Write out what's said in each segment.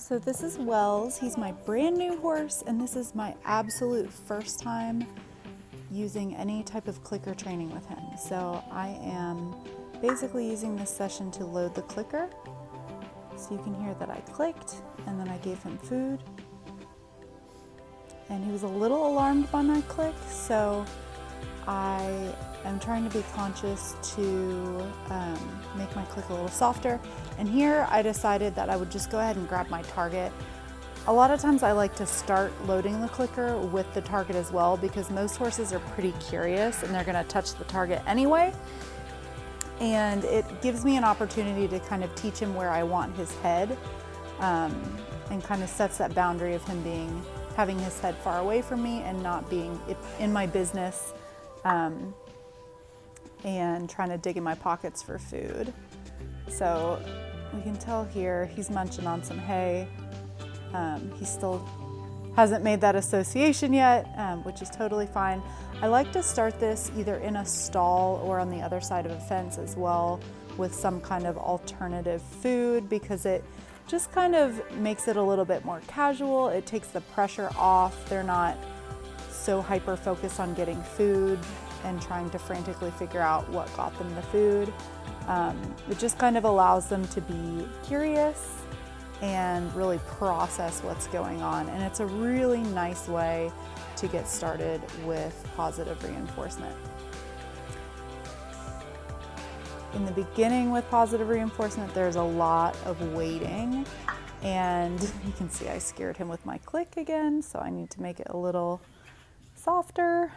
So this is Wells. He's my brand new horse, and this is my absolute first time using any type of clicker training with him. So I am basically using this session to load the clicker. So you can hear that I clicked, and then I gave him food. And he was a little alarmed by my click, so I am trying to be conscious to make my click a little softer. And here I decided that I would just go ahead and grab my target. A lot of times I like to start loading the clicker with the target as well, because most horses are pretty curious and they're gonna touch the target anyway. And it gives me an opportunity to kind of teach him where I want his head, and kind of sets that boundary of him having his head far away from me and not being in my business, and trying to dig in my pockets for food. So we can tell here he's munching on some hay. He still hasn't made that association yet, which is totally fine. I like to start this either in a stall or on the other side of a fence as well, with some kind of alternative food, because it just kind of makes it a little bit more casual. It takes the pressure off. They're not so hyper focused on getting food and trying to frantically figure out what got them the food. It just kind of allows them to be curious and really process what's going on. And it's a really nice way to get started with positive reinforcement. In the beginning with positive reinforcement, there's a lot of waiting, and you can see I scared him with my click again, so I need to make it a little softer.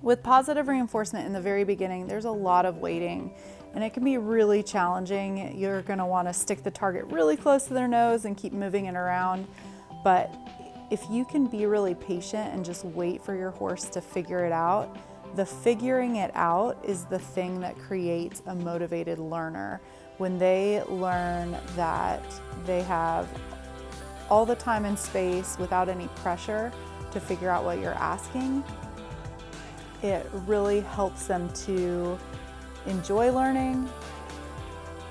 With positive reinforcement in the very beginning, there's a lot of waiting, and it can be really challenging. You're gonna wanna stick the target really close to their nose and keep moving it around. But if you can be really patient and just wait for your horse to figure it out, the figuring it out is the thing that creates a motivated learner. When they learn that they have all the time and space without any pressure to figure out what you're asking, it really helps them to enjoy learning.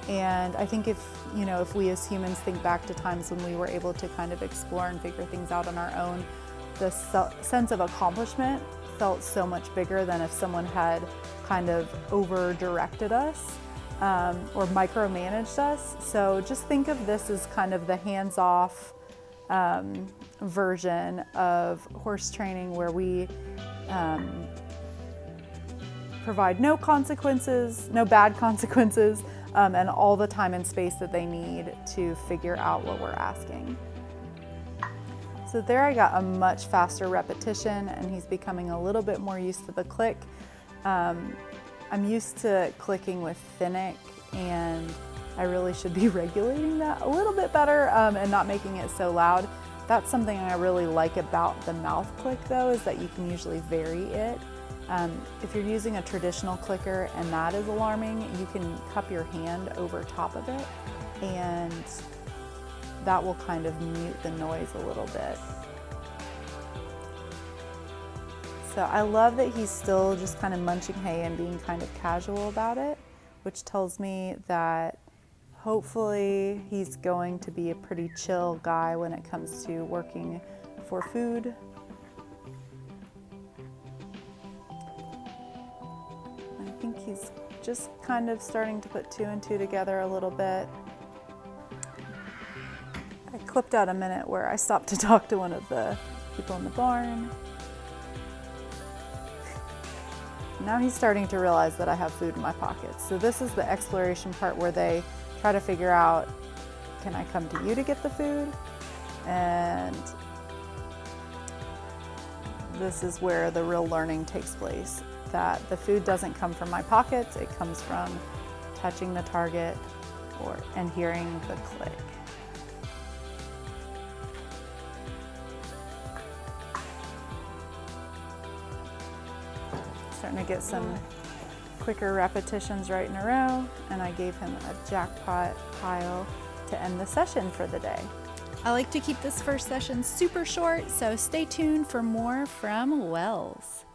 And I think if we as humans think back to times when we were able to kind of explore and figure things out on our own, the sense of accomplishment felt so much bigger than if someone had kind of over-directed us, or micromanaged us. So just think of this as kind of the hands-off version of horse training, where we provide no consequences, no bad consequences, and all the time and space that they need to figure out what we're asking. So there I got a much faster repetition, and he's becoming a little bit more used to the click. I'm used to clicking with Finnick, and I really should be regulating that a little bit better, and not making it so loud. That's something I really like about the mouth click though, is that you can usually vary it. If you're using a traditional clicker and that is alarming, you can cup your hand over top of it, and that will kind of mute the noise a little bit. So I love that he's still just kind of munching hay and being kind of casual about it, which tells me that hopefully he's going to be a pretty chill guy when it comes to working for food. I think he's just kind of starting to put two and two together a little bit. I clipped out a minute where I stopped to talk to one of the people in the barn. Now he's starting to realize that I have food in my pockets. So this is the exploration part where they try to figure out, can I come to you to get the food? And this is where the real learning takes place, that the food doesn't come from my pockets, it comes from touching the target and hearing the click. Starting to get some quicker repetitions right in a row, and I gave him a jackpot pile to end the session for the day. I like to keep this first session super short, so stay tuned for more from Wells.